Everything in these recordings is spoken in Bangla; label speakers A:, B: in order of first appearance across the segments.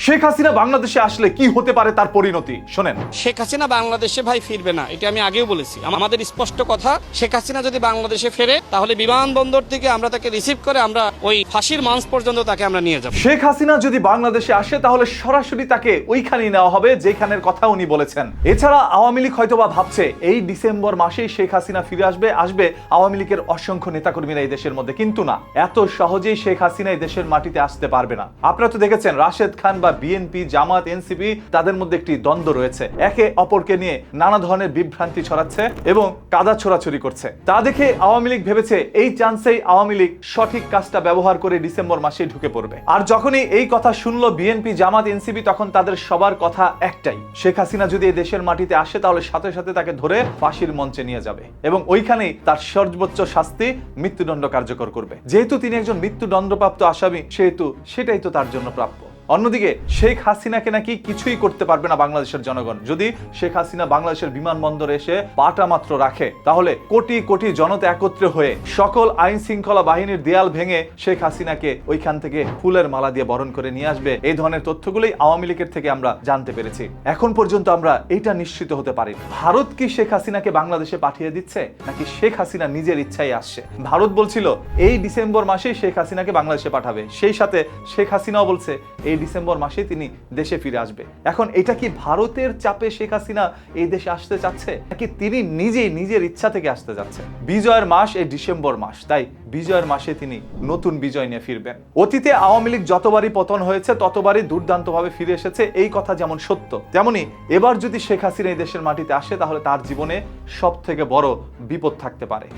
A: শেখ হাসিনা বাংলাদেশে আসলে কি হতে পারে তার পরিণতি শোনেন।
B: শেখ হাসিনা বাংলাদেশে ভাই ফিরবে না, এটা আমি আগেও বলেছি। আমাদের স্পষ্ট কথা, শেখ হাসিনা যদি বাংলাদেশে ফেরে তাহলে বিমানবন্দর থেকে আমরা তাকে রিসিভ করে আমরা ওই ফাঁসির মঞ্চ পর্যন্ত তাকে আমরা নিয়ে যাব।
A: শেখ হাসিনা যদি বাংলাদেশে আসে তাহলে সরাসরি তাকে ওইখানেই নেওয়া হবে যেখানের কথা উনি বলেছেন। এছাড়া আওয়ামী লীগ হয়তোবা ভাবছে এই ডিসেম্বর মাসেই শেখ হাসিনা ফিরে আসবে আওয়ামী লীগের অসংখ্য নেতাকর্মীরা এই দেশের মধ্যে, কিন্তু না, এত সহজেই শেখ হাসিনা এই দেশের মাটিতে আসতে পারবে না। আপনারা তো দেখেছেন রাশেদ খান বা বিএনপি, জামাত, এনসিপি তাদের মধ্যে একটি দ্বন্দ্ব রয়েছে, একে অপরকে নিয়ে নানা ধরনের বিভ্রান্তি ছড়াচ্ছে এবং কাদা ছোড়াছড়ি করছে। তা দেখে আওয়ামী লীগ ভেবেছে এই চান্সেই আওয়ামী লীগ সঠিক কাজটা ব্যবহার করে ডিসেম্বর মাসেই ঢুকে পড়বে। আর যখনই এই কথা শুনলো বিএনপি, জামাত, এনসিপি, তখন তাদের সবার কথা একটাই, শেখ হাসিনা যদি এই দেশের মাটিতে আসে তাহলে সাথে সাথে তাকে ধরে ফাঁসির মঞ্চে নিয়ে যাবে এবং ওইখানেই তার সর্বোচ্চ শাস্তি মৃত্যুদণ্ড কার্যকর করবে। যেহেতু তিনি একজন মৃত্যুদণ্ডপ্রাপ্ত আসামি সেহেতু সেটাই তো তার জন্য প্রাপ্য। অন্যদিকে শেখ হাসিনাকে নাকি কিছুই করতে পারবে না বাংলাদেশের জনগণ। যদি শেখ হাসিনা বাংলাদেশের বিমানবন্দরে এসে পাটা মাত্র রাখে তাহলে কোটি কোটি জনতা একত্রে হয়ে সকল আইন শৃঙ্খলা বাহিনীর দেয়াল ভেঙে শেখ হাসিনাকে ওইখান থেকে ফুলের মালা দিয়ে বরণ করে নিয়ে আসবে। এই ধরনের তথ্যগুলোই আওয়ামী লীগের থেকে আমরা জানতে পেরেছি। এখন পর্যন্ত আমরা এটা নিশ্চিত হতে পারি, ভারত কি শেখ হাসিনাকে বাংলাদেশে পাঠিয়ে দিচ্ছে নাকি শেখ হাসিনা নিজের ইচ্ছাই আসছে। ভারত বলছিল এই ডিসেম্বর মাসেই শেখ হাসিনাকে বাংলাদেশে পাঠাবে, সেই সাথে শেখ হাসিনাও বলছে এই ডিসেম্বর মাসে তিনি দেশে ফিরে আসবে। এখন এটা কি ভারতের চাপে শেখ হাসিনা এই দেশে আসতে চাচ্ছে নাকি তিনি নিজেই নিজের ইচ্ছা থেকে আসতে যাচ্ছে? বিজয়ের মাস এই ডিসেম্বর মাস, তাই বিজয়ের মাসে তিনি নতুন বিজয় নিয়ে ফিরবেন। অতীতে আওয়ামী লীগ যতবারই পতন হয়েছে ততবারই দুর্দান্তভাবে ফিরে এসেছে, এই কথা যেমন সত্য তেমনি এবার যদি শেখ হাসিনা এই দেশের মাটিতে আসে তাহলে তার জীবনে সব থেকে বড় বিপদ থাকতে পারে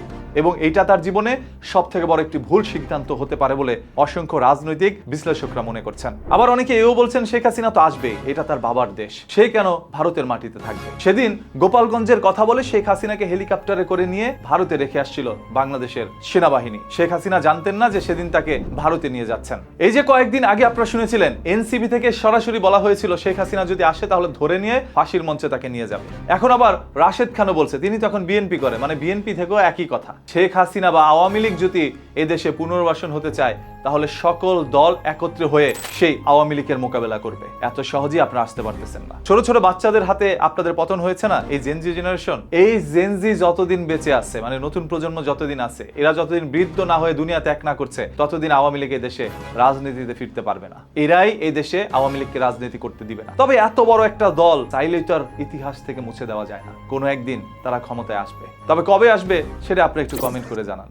A: এবং এইটা তার জীবনে সব থেকে বড় একটি ভুল সিদ্ধান্ত হতে পারে বলে অসংখ্য রাজনৈতিক বিশ্লেষকরা মনে করছেন। আবার অনেকে এও বলছেন শেখ হাসিনা তো আসবে, এটা তার বাবার দেশ, সে কেন ভারতের মাটিতে থাকবে। সেদিন গোপালগঞ্জের কথা বলে শেখ হাসিনাকে হেলিকপ্টারে করে নিয়ে ভারতে রেখে আসছিল বাংলাদেশের সেনাবাহিনী। শেখ হাসিনা জানতেন না যে সেদিন তাকে ভারতে নিয়ে যাচ্ছেন। এই যে কয়েকদিন আগে আপনারা শুনেছিলেন এনসিবি থেকে সরাসরি বলা হয়েছিল শেখ হাসিনা যদি আসে তাহলে ধরে নিয়ে ফাঁসির মঞ্চে তাকে নিয়ে যাবে। এখন আবার রাশেদ খানও বলছে, তিনি তখন বিএনপি করে, মানে বিএনপি থেকেও একই কথা, শেখ হাসিনা বা আওয়ামী লীগ যদি এদেশে পুনর্বাসন হতে চায় তাহলে সকল দল একত্রে হয়ে সেই আওয়ামী লীগের মোকাবেলা করবে। এত সহজেই আপনারা আসতে পারতেছেন না। ছোট ছোট বাচ্চাদের হাতে আপনাদের পতন হয়েছে না, এই জেনজি জেনারেশন, এই জেনজি যতদিন বেঁচে আছে, মানে নতুন প্রজন্ম যতদিন আছে, এরা যতদিন বৃদ্ধ না হয়ে দুনিয়া ত্যাগ না করছে ততদিন আওয়ামী লীগ এই দেশে রাজনীতিতে ফিরতে পারবে না। এরাই এই দেশে আওয়ামী লীগকে রাজনীতি করতে দিবে না। তবে এত বড় একটা দল চাইলেই তো আর ইতিহাস থেকে মুছে দেওয়া যায় না, কোনো একদিন তারা ক্ষমতায় আসবে। তবে কবে আসবে সেটা আপনি একটু কমেন্ট করে জানান।